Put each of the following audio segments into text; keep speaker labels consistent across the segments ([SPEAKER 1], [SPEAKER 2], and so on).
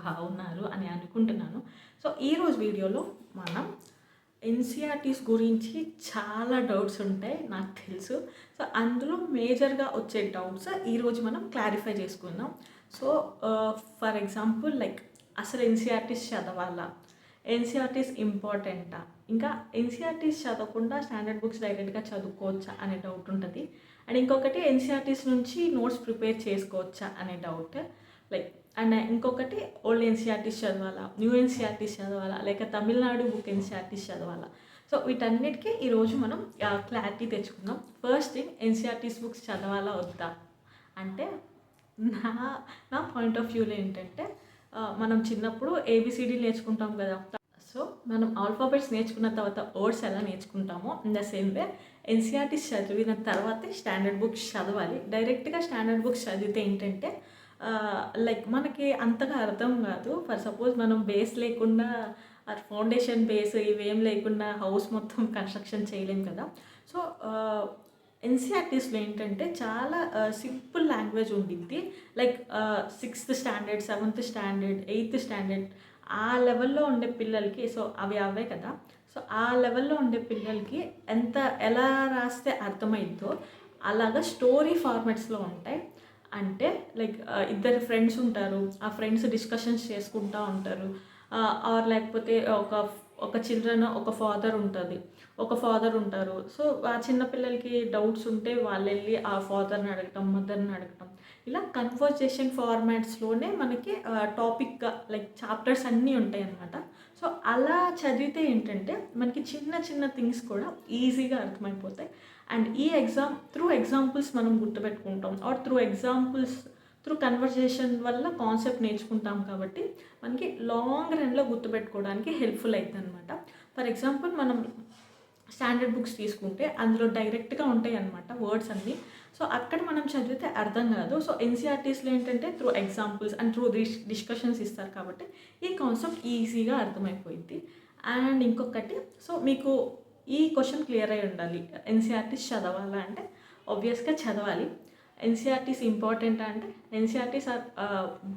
[SPEAKER 1] బాగున్నారు అని అనుకుంటున్నాను. సో ఈరోజు వీడియోలో మనం ఎన్సీఆర్టీస్ గురించి చాలా డౌట్స్ ఉంటాయి నాకు తెలుసు. సో అందులో మేజర్గా వచ్చే డౌట్స్ ఈరోజు మనం క్లారిఫై చేసుకుందాం. సో ఫర్ ఎగ్జాంపుల్ లైక్ అసలు ఎన్సీఆర్టీస్ చదవాలా, ఎన్సీఆర్టీస్ ఇంపార్టెంటా, ఇంకా ఎన్సీఆర్టీస్ చదవకుండా స్టాండర్డ్ బుక్స్ డైరెక్ట్గా చదువుకోవచ్చా అనే డౌట్ ఉంటుంది. అండ్ ఇంకొకటి ఎన్సీఆర్టీస్ నుంచి నోట్స్ ప్రిపేర్ చేసుకోవచ్చా అనే డౌట్. లైక్ అండ్ ఇంకొకటి ఓల్డ్ ఎన్సీఆర్టీస్ చదవాలా, న్యూ ఎన్సీఆర్టీస్ చదవాలా, లేక తమిళనాడు బుక్ ఎన్సీఆర్టీస్ చదవాలా. సో వీటన్నిటికీ ఈరోజు మనం క్లారిటీ తెచ్చుకుందాం. ఫస్ట్ థింగ్, ఎన్సీఆర్టీస్ బుక్స్ చదవాలా వద్దా అంటే నా నా పాయింట్ ఆఫ్ వ్యూలో ఏంటంటే మనం చిన్నప్పుడు ఏబిసిడి నేర్చుకుంటాం కదా. సో మనం ఆల్ఫాబెట్స్ నేర్చుకున్న తర్వాత వర్డ్స్ ఎలా నేర్చుకుంటామో in the same way NCERTs చదివిన తర్వాతే స్టాండర్డ్ బుక్స్ చదవాలి. డైరెక్ట్గా స్టాండర్డ్ బుక్స్ చదివితే ఏంటంటే లైక్ మనకి అంతగా అర్థం కాదు. ఫర్ సపోజ్ మనం బేస్ లేకుండా ఫౌండేషన్ బేస్ ఇవేం లేకుండా హౌస్ మొత్తం కన్స్ట్రక్షన్ చేయలేం కదా. సో ఎన్సీఆర్టీస్లో ఏంటంటే చాలా సింపుల్ లాంగ్వేజ్ ఉండిద్ది. Like 6th standard, 7th standard, 8th standard ఆ లెవెల్లో ఉండే పిల్లలకి, సో అవే కదా. సో ఆ లెవెల్లో ఉండే పిల్లలకి ఎలా రాస్తే అర్థమైందో అలాగా స్టోరీ ఫార్మాట్స్లో ఉంటాయి. అంటే లైక్ ఇద్దరు ఫ్రెండ్స్ ఉంటారు, ఆ ఫ్రెండ్స్ డిస్కషన్స్ చేసుకుంటూ ఉంటారు. ఆర్ లేకపోతే ఒక చిల్డ్రన్ ఒక ఫాదర్ ఉంటారు. సో ఆ చిన్నపిల్లలకి డౌట్స్ ఉంటే వాళ్ళు వెళ్ళి ఆ ఫాదర్ని అడగటం, మదర్ని అడగటం, ఇలా కన్వర్జేషన్ ఫార్మాట్స్లోనే మనకి టాపిక్గా లైక్ చాప్టర్స్ అన్నీ ఉంటాయి అన్నమాట. సో అలా చదివితే ఏంటంటే మనకి చిన్న చిన్న థింగ్స్ కూడా ఈజీగా అర్థమైపోతాయి. అండ్ త్రూ ఎగ్జాంపుల్స్ మనం గుర్తుపెట్టుకుంటాం, ఆర్ త్రూ కన్వర్జేషన్ వల్ల కాన్సెప్ట్ నేర్చుకుంటాం కాబట్టి మనకి లాంగ్ రన్లో గుర్తుపెట్టుకోవడానికి హెల్ప్ఫుల్ అవుతుంది అనమాట. ఫర్ ఎగ్జాంపుల్ మనం స్టాండర్డ్ బుక్స్ తీసుకుంటే అందులో డైరెక్ట్గా ఉంటాయి అన్నమాట వర్డ్స్ అన్నీ. సో అక్కడ మనం చదివితే అర్థం కాదు. సో ఎన్సీఆర్టీస్లో ఏంటంటే through examples and through discussions ఇస్తారు కాబట్టి ఈ కాన్సెప్ట్ ఈజీగా అర్థమైపోయింది. అండ్ ఇంకొకటి, సో మీకు ఈ క్వశ్చన్ క్లియర్ అయి ఉండాలి, ఎన్సీఆర్టీస్ చదవాలా అంటే ఆబ్వియస్గా చదవాలి. ఎన్సీఆర్టీస్ ఇంపార్టెంట్ అంటే ఎన్సీఆర్టీస్ ఆర్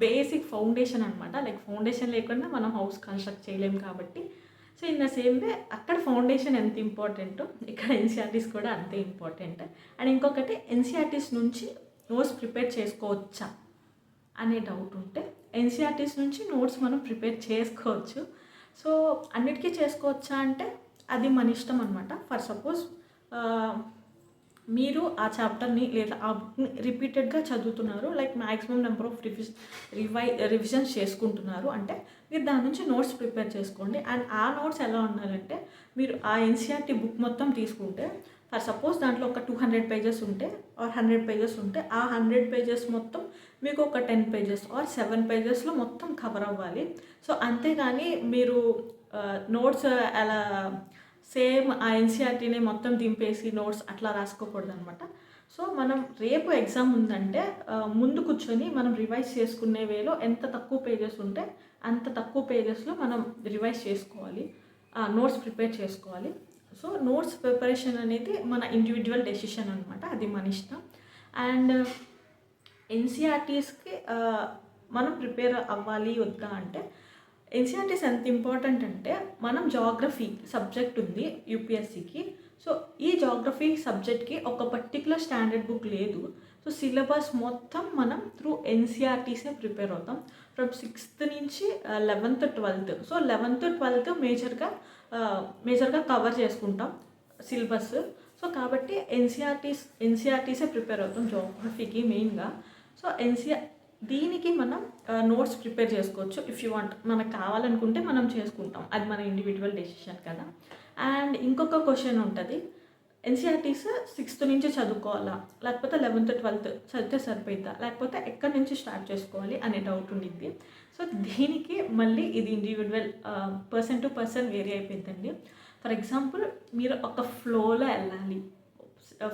[SPEAKER 1] బేసిక్ ఫౌండేషన్ అనమాట. లైక్ ఫౌండేషన్ లేకుండా మనం హౌస్ కన్స్ట్రక్ట్ చేయలేము కాబట్టి. సో ఇన్ ద సేమ్ వే అక్కడ ఫౌండేషన్ ఎంత ఇంపార్టెంటో ఇక్కడ ఎన్సీఆర్టీస్ కూడా అంతే ఇంపార్టెంట్. అండ్ ఇంకొకటి, ఎన్సీఆర్టీస్ నుంచి నోట్స్ ప్రిపేర్ చేసుకోవచ్చా అనే డౌట్ ఉంటే ఎన్సీఆర్టీస్ నుంచి నోట్స్ మనం ప్రిపేర్ చేసుకోవచ్చు. సో అన్నిటికీ చేసుకోవచ్చా అంటే అది మన ఇష్టం అనమాట. ఫర్ సపోజ్ మీరు ఆ చాప్టర్ని లేదా ఆ బుక్ని రిపీటెడ్గా చదువుతున్నారు, like maximum number of revisions చేసుకుంటున్నారు అంటే మీరు దాని నుంచి నోట్స్ ప్రిపేర్ చేసుకోండి. అండ్ ఆ నోట్స్ ఎలా ఉండాలంటే, మీరు ఆ ఎన్సీఆర్టీ బుక్ మొత్తం తీసుకుంటే ఫర్ సపోజ్ దాంట్లో ఒక 200 పేజెస్ ఉంటే ఆర్ 100 పేజెస్ ఉంటే ఆ 100 పేజెస్ మొత్తం మీకు ఒక 10 పేజెస్ ఆర్ 7 పేజెస్లో మొత్తం కవర్ అవ్వాలి. సో అంతేగాని మీరు నోట్స్ అలా సేమ్ ఆ ఎన్సీఆర్టీని మొత్తం దింపేసి నోట్స్ అట్లా రాసుకోకూడదు అనమాట. సో మనం రేపు ఎగ్జామ్ ఉందంటే ముందు కూర్చొని మనం రివైజ్ చేసుకునే వేలో ఎంత తక్కువ పేజెస్ ఉంటే అంత తక్కువ పేజెస్లో మనం రివైజ్ చేసుకోవాలి, నోట్స్ ప్రిపేర్ చేసుకోవాలి. సో నోట్స్ ప్రిపరేషన్ అనేది మన ఇండివిజువల్ డెసిషన్ అనమాట, అది మన ఇష్టం. అండ్ ఎన్సీఆర్టీస్కి మనం ప్రిపేర్ అవ్వాలి వద్దా అంటే ఎన్సీఆర్టీస్ ఎంత ఇంపార్టెంట్ అంటే, మనం జాగ్రఫీ సబ్జెక్ట్ ఉంది యూపీఎస్సీకి. సో ఈ జాగ్రఫీ సబ్జెక్ట్కి ఒక పర్టికులర్ స్టాండర్డ్ బుక్ లేదు. సో సిలబస్ మొత్తం మనం త్రూ ఎన్సీఆర్టీసే ప్రిపేర్ అవుతాం ఫ్రమ్ 6th నుంచి 11th 12th. So 11th 12th మేజర్గా కవర్ చేసుకుంటాం సిలబస్. సో కాబట్టి ఎన్సీఆర్టీసే ప్రిపేర్ అవుతాం జాగ్రఫీకి మెయిన్గా. సో దీనికి మనం నోట్స్ ప్రిపేర్ చేసుకోవచ్చు ఇఫ్ యూ వాంట్. మనకు కావాలనుకుంటే మనం చేసుకుంటాం, అది మన ఇండివిజువల్ డెసిషన్ కదా. అండ్ ఇంకొక క్వశ్చన్ ఉంటుంది, ఎన్సీఆర్టీస్ 6th నుంచి చదువుకోవాలా లేకపోతే 11th 12th చదివితే సరిపోద్దా, లేకపోతే ఎక్కడి నుంచి స్టార్ట్ చేసుకోవాలి అనే డౌట్ ఉండిద్ది. సో దీనికి మళ్ళీ ఇది individual person to person vary అయిపోయిందండి. ఫర్ ఎగ్జాంపుల్ మీరు ఒక ఫ్లోలో వెళ్ళాలి,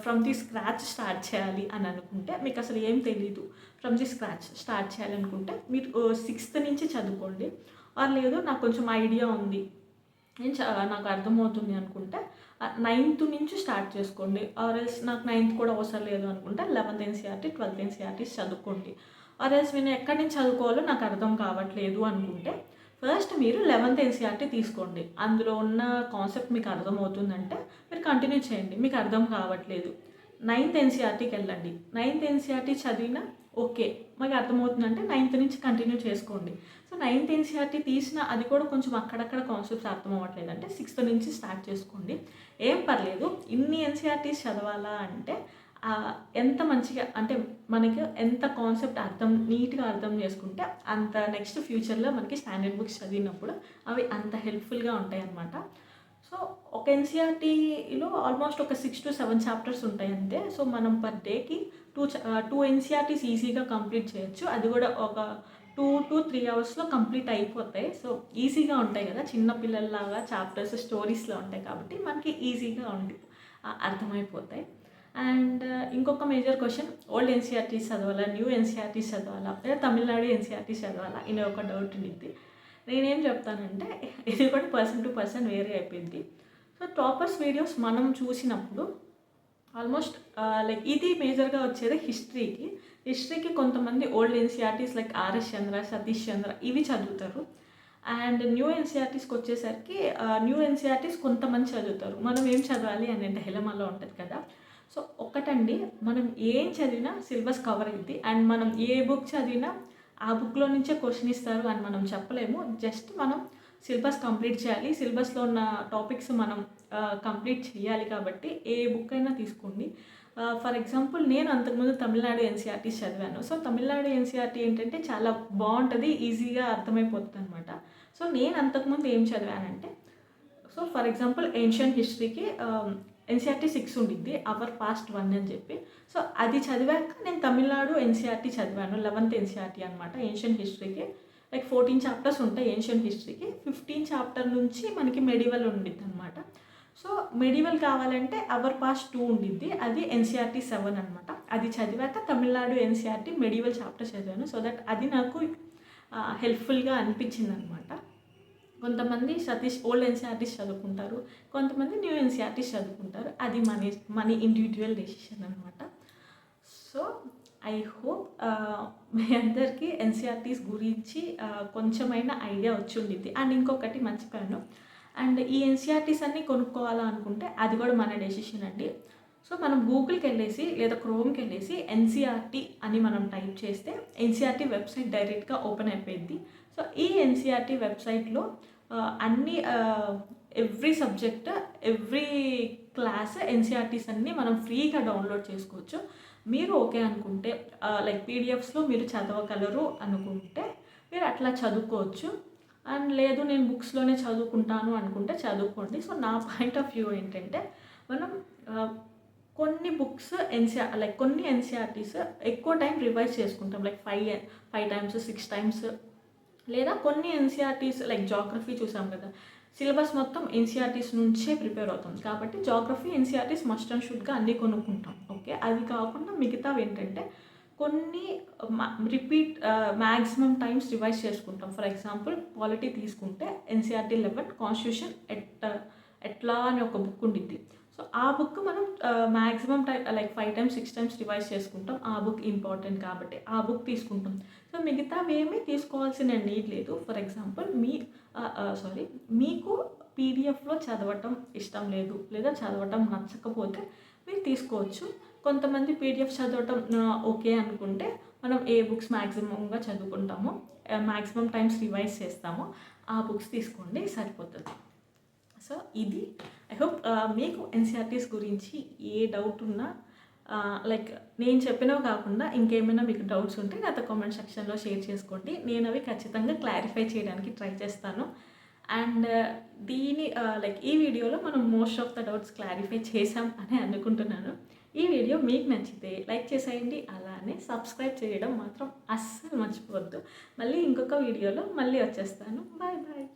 [SPEAKER 1] ఫ్రమ్ ది స్క్రాచ్ స్టార్ట్ చేయాలి అని అనుకుంటే, మీకు అసలు ఏం తెలీదు, ఫ్రమ్ ది స్క్రాచ్ స్టార్ట్ చేయాలనుకుంటే మీరు 6th నుంచి చదువుకోండి. ఆర్ లేదు నాకు కొంచెం ఐడియా ఉంది, నాకు అర్థమవుతుంది అనుకుంటే 9th నుంచి స్టార్ట్ చేసుకోండి. ఆర్ ఎల్స్ నాకు 9th కూడా అవసరం లేదు అనుకుంటే 11th ఎన్సీఆర్టీ 12th ఎన్సీఆర్టీస్ చదువుకోండి. ఆర్ ఎల్స్ నేను ఎక్కడి నుంచి చదువుకోవాలో నాకు అర్థం కావట్లేదు అనుకుంటే ఫస్ట్ మీరు 11th ఎన్సీఆర్టీ తీసుకోండి. అందులో ఉన్న కాన్సెప్ట్ మీకు అర్థమవుతుందంటే మీరు కంటిన్యూ చేయండి. మీకు అర్థం కావట్లేదు 9th ఎన్సీఆర్టీకి వెళ్ళండి. 9th ఎన్సీఆర్టీ చదివినా ఓకే మాకు అర్థమవుతుందంటే 9th నుంచి కంటిన్యూ చేసుకోండి. సో 9th ఎన్సీఆర్టీ తీసిన అది కూడా కొంచెం అక్కడక్కడ కాన్సెప్ట్స్ అర్థం అవ్వట్లేదు అంటే 6th నుంచి స్టార్ట్ చేసుకోండి. ఏం పర్లేదు. ఇన్ని ఎన్సీఆర్టీస్ చదవాలా అంటే ఎంత మంచిగా అంటే మనకి ఎంత కాన్సెప్ట్ నీట్గా అర్థం చేసుకుంటే అంత నెక్స్ట్ ఫ్యూచర్లో మనకి స్టాండర్డ్ బుక్స్ చదివినప్పుడు అవి అంత హెల్ప్ఫుల్గా ఉంటాయి అన్నమాట. సో ఒక ఎన్సీఆర్టీలో ఆల్మోస్ట్ ఒక 6 to 7 చాప్టర్స్ ఉంటాయి అంతే. సో మనం పర్ డేకి 2 ఎన్సీఆర్టీస్ ఈజీగా కంప్లీట్ చేయొచ్చు. అది కూడా ఒక 2 to 3 అవర్స్లో కంప్లీట్ అయిపోతాయి. సో ఈజీగా ఉంటాయి కదా, చిన్న పిల్లల్లాగా చాప్టర్స్ స్టోరీస్లో ఉంటాయి కాబట్టి మనకి ఈజీగా అర్థమైపోతాయి. అండ్ ఇంకొక మేజర్ క్వశ్చన్, ఓల్డ్ ఎన్సీఆర్టీస్ చదవాలా, న్యూ ఎన్సీఆర్టీస్ చదవాలా, లేదా తమిళనాడు ఎన్సీఆర్టీస్ చదవాలా ఇనే ఒక డౌట్ ఉండిద్ది. నేనేం చెప్తానంటే ఇది కూడా పర్సన్ టు పర్సన్ వేరే అయిపోయింది. సో టాపర్స్ వీడియోస్ మనం చూసినప్పుడు ఆల్మోస్ట్ లైక్ ఇది మేజర్గా వచ్చేది హిస్టరీకి కొంతమంది ఓల్డ్ ఎన్సీఆర్టీస్ లైక్ ఆర్ఎస్ చంద్ర, సతీష్ చంద్ర ఇవి చదువుతారు. అండ్ న్యూ ఎన్సీఆర్టీస్కి వచ్చేసరికి న్యూ ఎన్సీఆర్టీస్ కొంతమంది చదువుతారు. మనం ఏం చదవాలి అనే డైలమాలో ఉంటుంది కదా. సో ఒక్కటండి, మనం ఏం చదివినా సిలబస్ కవర్ అయింది. అండ్ మనం ఏ బుక్ చదివినా ఆ బుక్లో నుంచే క్వశ్చన్ ఇస్తారు అని మనం చెప్పలేము. జస్ట్ మనం సిలబస్ కంప్లీట్ చేయాలి, సిలబస్లో ఉన్న టాపిక్స్ మనం కంప్లీట్ చేయాలి. కాబట్టి ఏ బుక్ అయినా తీసుకోండి. ఫర్ ఎగ్జాంపుల్ నేను అంతకుముందు తమిళనాడు ఎన్సీఆర్టీస్ చదివాను. సో తమిళనాడు ఎన్సీఆర్టీ ఏంటంటే చాలా బాగుంటుంది, ఈజీగా అర్థమైపోతుంది అనమాట. సో నేను అంతకుముందు ఏం చదివానంటే, సో ఫర్ ఎగ్జాంపుల్ ఏన్షియన్ హిస్టరీకి ఎన్సీఆర్టీ 6 ఉండిద్ది, అవర్ పాస్ట్ 1 అని చెప్పి. సో అది చదివాక నేను తమిళనాడు ఎన్సీఆర్టీ చదివాను, 11th ఎన్సీఆర్టీ అనమాట. ఏన్షియన్ హిస్టరీకి లైక్ 14 చాప్టర్స్ ఉంటాయి ఏన్షియన్ హిస్టరీకి. 15 చాప్టర్ నుంచి మనకి మెడివల్ ఉండిద్ది అనమాట. సో మెడివల్ కావాలంటే అవర్ పాస్ట్ 2 ఉండిద్ది, అది ఎన్సీఆర్టీ 7 అనమాట. అది చదివాక తమిళనాడు ఎన్సీఆర్టీ మెడివల్ చాప్టర్ చదివాను. సో దట్ అది నాకు హెల్ప్ఫుల్గా అనిపించింది అనమాట. కొంతమంది ఓల్డ్ ఎన్సీఆర్టీస్ చదువుకుంటారు, కొంతమంది న్యూ ఎన్సీఆర్టీస్ చదువుకుంటారు. అది మన ఇండివిజువల్ డెసిషన్ అనమాట. సో ఐ హోప్ మీ అందరికీ ఎన్సీఆర్టీస్ గురించి కొంచెమైనా ఐడియా వచ్చి ఉండిద్ది. అండ్ ఇంకొకటి మర్చిపోయాను, అండ్ ఈ ఎన్సీఆర్టీస్ అన్నీ కొనుక్కోవాలనుకుంటే అది కూడా మన డెసిషన్ అండి. సో మనం గూగుల్కి వెళ్ళేసి లేదా క్రోమ్కి వెళ్ళేసి ఎన్సీఆర్టీ అని మనం టైప్ చేస్తే ఎన్సీఆర్టీ వెబ్సైట్ డైరెక్ట్గా ఓపెన్ అయిపోయింది. సో ఈ ఎన్సీఆర్టీ వెబ్సైట్లో అన్ని every subject, every class NCERTs అన్నీ మనం ఫ్రీగా డౌన్లోడ్ చేసుకోవచ్చు. మీరు ఓకే అనుకుంటే లైక్ పీడిఎఫ్స్లో మీరు చదవగలరు అనుకుంటే మీరు అట్లా చదువుకోవచ్చు. అండ్ లేదు నేను బుక్స్లోనే చదువుకుంటాను అనుకుంటే చదువుకోండి. సో నా పాయింట్ ఆఫ్ వ్యూ ఏంటంటే, మనం కొన్ని బుక్స్ కొన్ని ఎన్సీఆర్టీస్ ఎక్కువ టైం రివైజ్ చేసుకుంటాం, లైక్ 5 times 6 times. లేదా కొన్ని ఎన్సీఆర్టీస్ లైక్ జాగ్రఫీ చూసాం కదా, సిలబస్ మొత్తం ఎన్సీఆర్టీస్ నుంచే ప్రిపేర్ అవుతాం కాబట్టి జాగ్రఫీ ఎన్సీఆర్టీస్ మస్ట్ అండ్ షుడ్గా అన్నీ కొనుక్కుంటాం. ఓకే, అది కాకుండా మిగతావి ఏంటంటే కొన్ని మ్యాక్సిమం టైమ్స్ రివైజ్ చేసుకుంటాం. ఫర్ ఎగ్జాంపుల్ పాలిటీ తీసుకుంటే ఎన్సీఆర్టీ 11 కాన్స్టిట్యూషన్ ఎట్లా అని ఒక బుక్ ఉండిద్ది. సో ఆ బుక్ మనం maximum like 5 times 6 times revise చేసుకుంటాం. ఆ బుక్ ఇంపార్టెంట్ కాబట్టి ఆ బుక్ తీసుకుంటాం. సో మిగతావి ఏమీ తీసుకోవాల్సిన నీడ్ లేదు. ఫర్ ఎగ్జాంపుల్ మీకు పీడిఎఫ్లో చదవటం ఇష్టం లేదు లేదా చదవటం నచ్చకపోతే మీరు తీసుకోవచ్చు. కొంతమంది పీడిఎఫ్ చదవటం ఓకే అనుకుంటే మనం ఏ బుక్స్ మ్యాక్సిమంగా చదువుకుంటామో, మ్యాక్సిమం టైమ్స్ రివైజ్ చేస్తామో ఆ బుక్స్ తీసుకోండి, సరిపోతుంది. సో ఇది ఐ హోప్ మీకు ఎన్సీఆర్టీస్ గురించి ఏ డౌట్ ఉన్నా లైక్ నేను చెప్పినవి కాకుండా ఇంకేమైనా మీకు డౌట్స్ ఉంటే నాతో కామెంట్ సెక్షన్లో షేర్ చేసుకోండి. నేను అవి ఖచ్చితంగా క్లారిఫై చేయడానికి ట్రై చేస్తాను. అండ్ ఈ వీడియోలో మనం most of the doubts clarify చేసాం అని అనుకుంటున్నాను. ఈ వీడియో మీకు నచ్చితే లైక్ చేసేయండి, అలానే సబ్స్క్రైబ్ చేయడం మాత్రం అస్సలు మర్చిపోవద్దు. మళ్ళీ ఇంకొక వీడియోలో మళ్ళీ వచ్చేస్తాను. Bye bye.